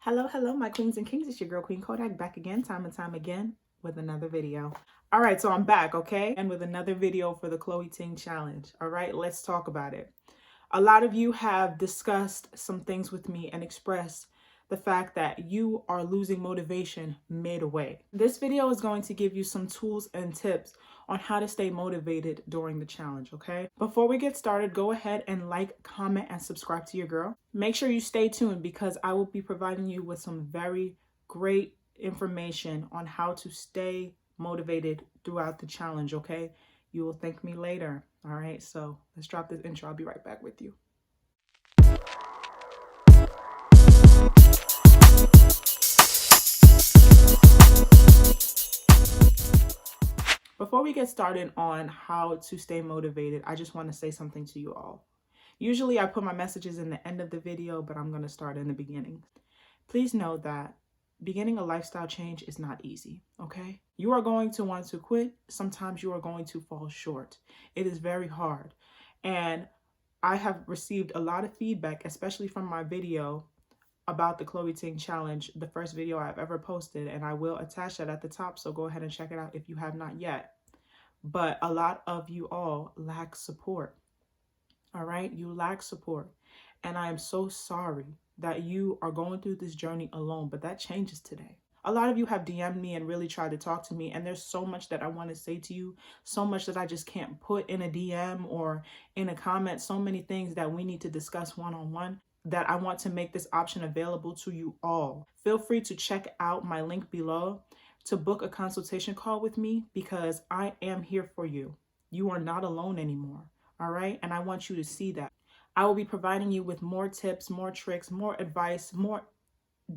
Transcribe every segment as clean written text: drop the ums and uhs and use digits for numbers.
Hello, my queens and kings. It's your girl, Queen Kodak, back again, time and time again, with another video. All right, so I'm back, okay? And with another video for the Chloe Ting challenge. All right, let's talk about it. A lot of you have discussed some things with me and expressed the fact that you are losing motivation midway. This video is going to give you some tools and tips on how to stay motivated during the challenge, okay? Before we get started, go ahead and like, comment, and subscribe to your girl. Make sure you stay tuned because I will be providing you with some very great information on how to stay motivated throughout the challenge, okay? You will thank me later. All right, so let's drop this intro. I'll be right back with you. Before we get started on how to stay motivated, I just want to say something to you all. Usually I put my messages in the end of the video, but I'm going to start in the beginning. Please know that beginning a lifestyle change is not easy, okay? You are going to want to quit. Sometimes you are going to fall short. It is very hard. And I have received a lot of feedback, especially from my video about the Chloe Ting challenge, the first video I've ever posted, and I will attach that at the top, so go ahead and check it out if you have not yet. But a lot of you all lack support, all right? You lack support, and I am so sorry that you are going through this journey alone, but that changes today. A lot of you have DM'd me and really tried to talk to me, and there's so much that I want to say to you, so much that I just can't put in a DM or in a comment, so many things that we need to discuss one-on-one, that I want to make this option available to you all. Feel free to check out my link below to book a consultation call with me because I am here for you. You are not alone anymore, all right? And I want you to see that. I will be providing you with more tips, more tricks, more advice, more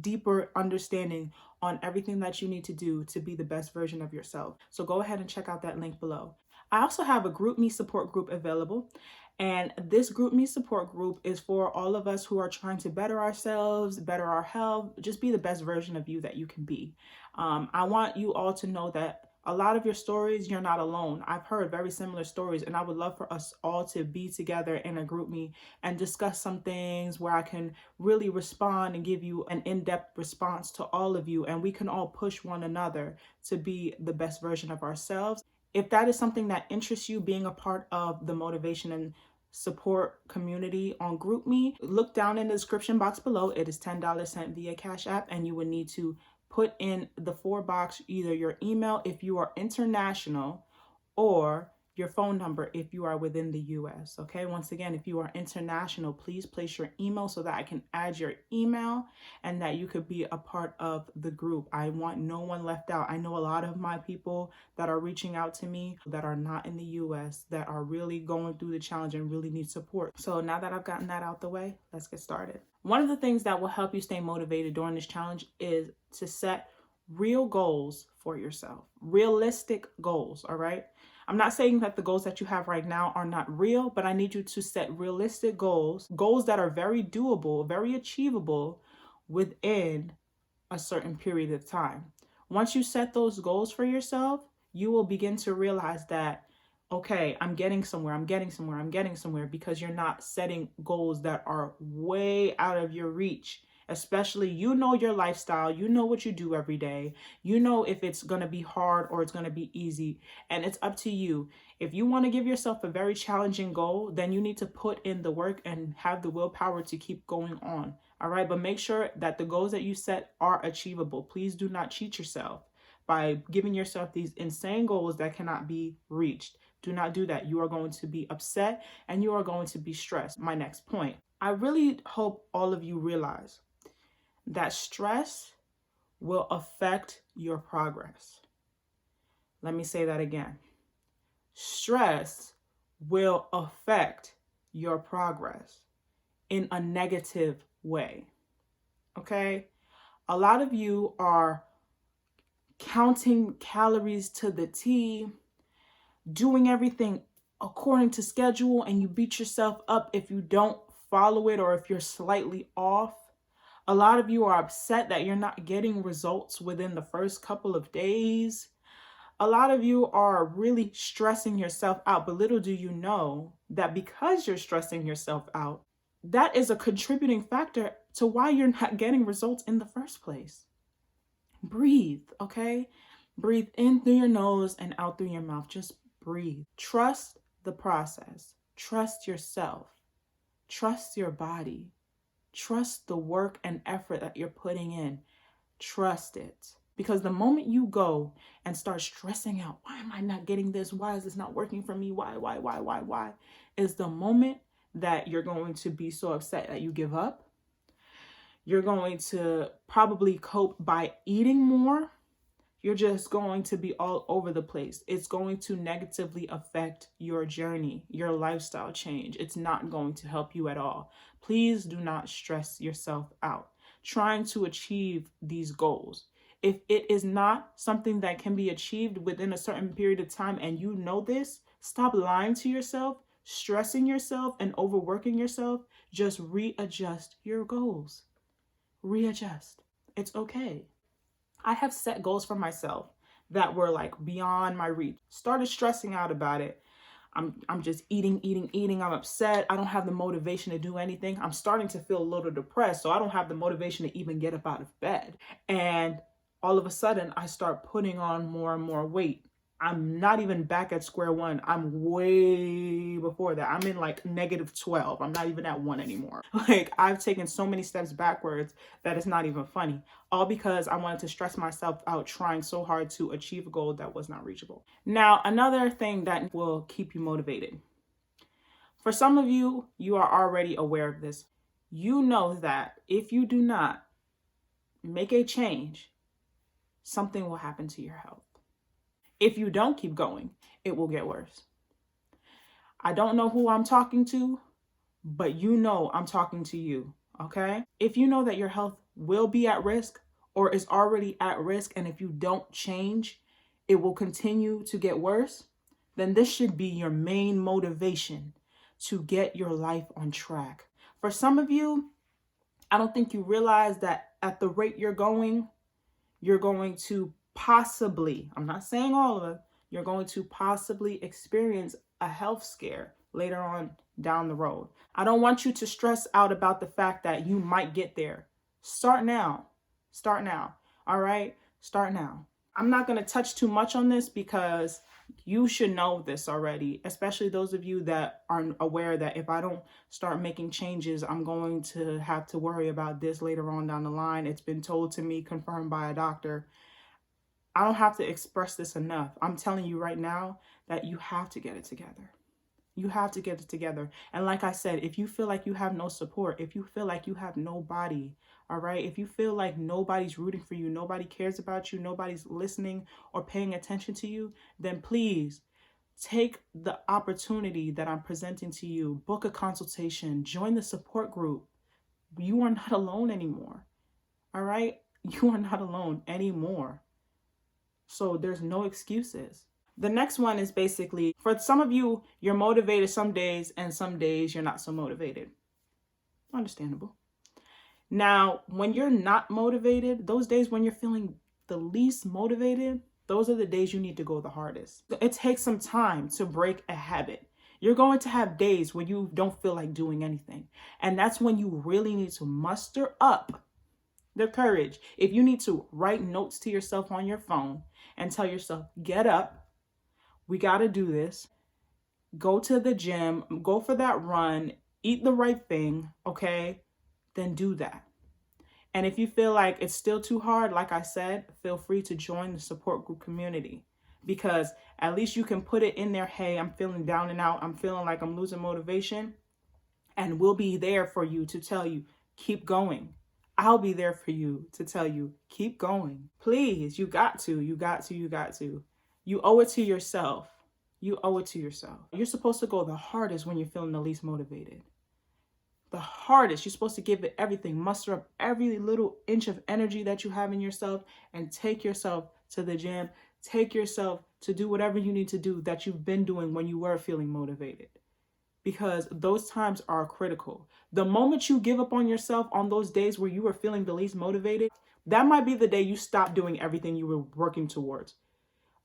deeper understanding on everything that you need to do to be the best version of yourself. So go ahead and check out that link below. I also have a GroupMe support group available. And this GroupMe support group is for all of us who are trying to better ourselves, better our health, just be the best version of you that you can be. I want you all to know that a lot of your stories, you're not alone. I've heard very similar stories, and I would love for us all to be together in a GroupMe and discuss some things where I can really respond and give you an in-depth response to all of you, and we can all push one another to be the best version of ourselves. If that is something that interests you, being a part of the motivation and support community on GroupMe, look down in the description box below. It is $10 sent via Cash App, and you would need to put in the 4-box, either your email if you are international or your phone number if you are within the US, okay? Once again, if you are international, please place your email so that I can add your email and that you could be a part of the group. I want no one left out. I know a lot of my people that are reaching out to me that are not in the US, that are really going through the challenge and really need support. So now that I've gotten that out the way, let's get started. One of the things that will help you stay motivated during this challenge is to set real goals for yourself, realistic goals, all right? I'm not saying that the goals that you have right now are not real, but I need you to set realistic goals, goals that are very doable, very achievable within a certain period of time. Once you set those goals for yourself, you will begin to realize that, okay, I'm getting somewhere, because you're not setting goals that are way out of your reach. Especially, you know your lifestyle, you know what you do every day, you know if it's going to be hard or it's going to be easy, and it's up to you. If you want to give yourself a very challenging goal, then you need to put in the work and have the willpower to keep going on, all right? But make sure that the goals that you set are achievable. Please do not cheat yourself by giving yourself these insane goals that cannot be reached. Do not do that. You are going to be upset and you are going to be stressed. My next point. I really hope all of you realize that stress will affect your progress. Let me say that again. Stress will affect your progress in a negative way, okay? A lot of you are counting calories to the T, doing everything according to schedule, and you beat yourself up if you don't follow it or if you're slightly off. A lot of you are upset that you're not getting results within the first couple of days. A lot of you are really stressing yourself out, but little do you know that because you're stressing yourself out, that is a contributing factor to why you're not getting results in the first place. Breathe, okay? Breathe in through your nose and out through your mouth. Just breathe. Trust the process. Trust yourself. Trust your body. Trust the work and effort that you're putting in. Trust it. Because the moment you go and start stressing out, why am I not getting this? Why is this not working for me? Why? Is the moment that you're going to be so upset that you give up. You're going to probably cope by eating more. You're just going to be all over the place. It's going to negatively affect your journey, your lifestyle change. It's not going to help you at all. Please do not stress yourself out trying to achieve these goals. If it is not something that can be achieved within a certain period of time and you know this, stop lying to yourself, stressing yourself, and overworking yourself. Just readjust your goals. Readjust. It's okay. I have set goals for myself that were like beyond my reach. Started stressing out about it. I'm just eating. I'm upset. I don't have the motivation to do anything. I'm starting to feel a little depressed, so I don't have the motivation to even get up out of bed. And all of a sudden, I start putting on more and more weight. I'm not even back at square one. I'm way before that. I'm in like -12. I'm not even at 1 anymore. Like, I've taken so many steps backwards that it's not even funny. All because I wanted to stress myself out trying so hard to achieve a goal that was not reachable. Now, another thing that will keep you motivated. For some of you, you are already aware of this. You know that if you do not make a change, something will happen to your health. If you don't keep going, it will get worse. I don't know who I'm talking to, but you know I'm talking to you, okay? If you know that your health will be at risk or is already at risk, and if you don't change, it will continue to get worse, then this should be your main motivation to get your life on track. For some of you, I don't think you realize that at the rate you're going to possibly, I'm not saying all of it, you're going to possibly experience a health scare later on down the road. I don't want you to stress out about the fact that you might get there. Start now. Start now. All right? Start now. I'm not going to touch too much on this because you should know this already, especially those of you that aren't aware that if I don't start making changes, I'm going to have to worry about this later on down the line. It's been told to me, confirmed by a doctor. I don't have to express this enough. I'm telling you right now that you have to get it together. You have to get it together. And like I said, if you feel like you have no support, if you feel like you have nobody, all right, if you feel like nobody's rooting for you, nobody cares about you, nobody's listening or paying attention to you, then please take the opportunity that I'm presenting to you. Book a consultation, join the support group. You are not alone anymore. All right? You are not alone anymore. So there's no excuses. The next one is basically, for some of you, you're motivated some days and some days you're not so motivated. Understandable. Now, when you're not motivated, those days when you're feeling the least motivated, those are the days you need to go the hardest. It takes some time to break a habit. You're going to have days where you don't feel like doing anything. And that's when you really need to muster up the courage. If you need to write notes to yourself on your phone and tell yourself, get up, we got to do this, go to the gym, go for that run, eat the right thing, okay? Then do that. And if you feel like it's still too hard, like I said, feel free to join the support group community, because at least you can put it in there, hey, I'm feeling down and out, I'm feeling like I'm losing motivation, and we'll be there for you to tell you, keep going. I'll be there for you to tell you, keep going. Please, you got to. You owe it to yourself. You owe it to yourself. You're supposed to go the hardest when you're feeling the least motivated. The hardest. You're supposed to give it everything. Muster up every little inch of energy that you have in yourself and take yourself to the gym. Take yourself to do whatever you need to do that you've been doing when you were feeling motivated. Because those times are critical. The moment you give up on yourself on those days where you were feeling the least motivated, that might be the day you stop doing everything you were working towards.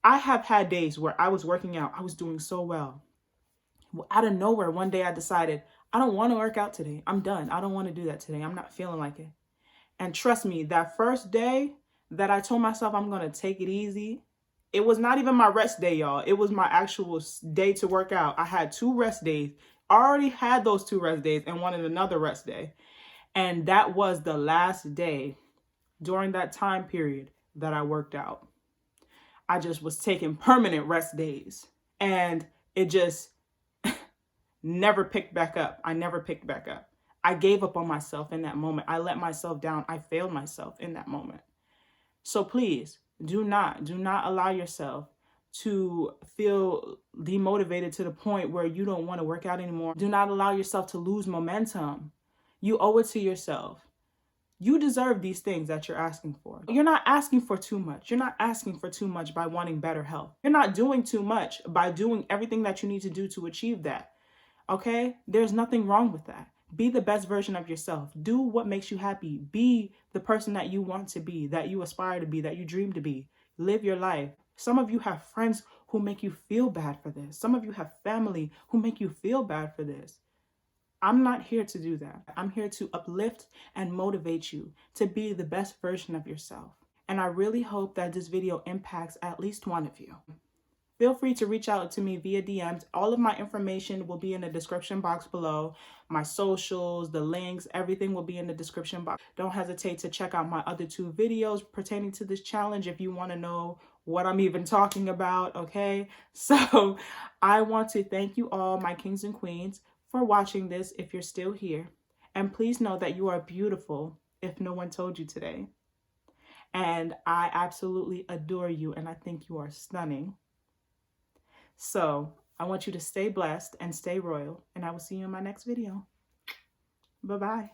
I have had days where I was working out, I was doing so well. Out of nowhere, one day I decided I don't want to work out today. I'm done. I don't want to do that today. I'm not feeling like it. And trust me, that first day that I told myself I'm going to take it easy, it was not even my rest day, y'all. It was my actual day to work out. I had 2 rest days. I already had those 2 rest days and wanted another rest day. And that was the last day during that time period that I worked out. I just was taking permanent rest days. And it just never picked back up. I never picked back up. I gave up on myself in that moment. I let myself down. I failed myself in that moment. So please do not allow yourself to feel demotivated to the point where you don't want to work out anymore. Do not allow yourself to lose momentum. You owe it to yourself. You deserve these things that you're asking for. You're not asking for too much. You're not asking for too much by wanting better health. You're not doing too much by doing everything that you need to do to achieve that. Okay? There's nothing wrong with that. Be the best version of yourself. Do what makes you happy. Be the person that you want to be, that you aspire to be, that you dream to be. Live your life. Some of you have friends who make you feel bad for this. Some of you have family who make you feel bad for this. I'm not here to do that. I'm here to uplift and motivate you to be the best version of yourself. And I really hope that this video impacts at least one of you. Feel free to reach out to me via DMs. All of my information will be in the description box below. My socials, the links, everything will be in the description box. Don't hesitate to check out my other 2 videos pertaining to this challenge if you want to know what I'm even talking about, okay? So I want to thank you all, my kings and queens, for watching this if you're still here. And please know that you are beautiful if no one told you today. And I absolutely adore you and I think you are stunning. So I want you to stay blessed and stay royal, and I will see you in my next video. Bye-bye.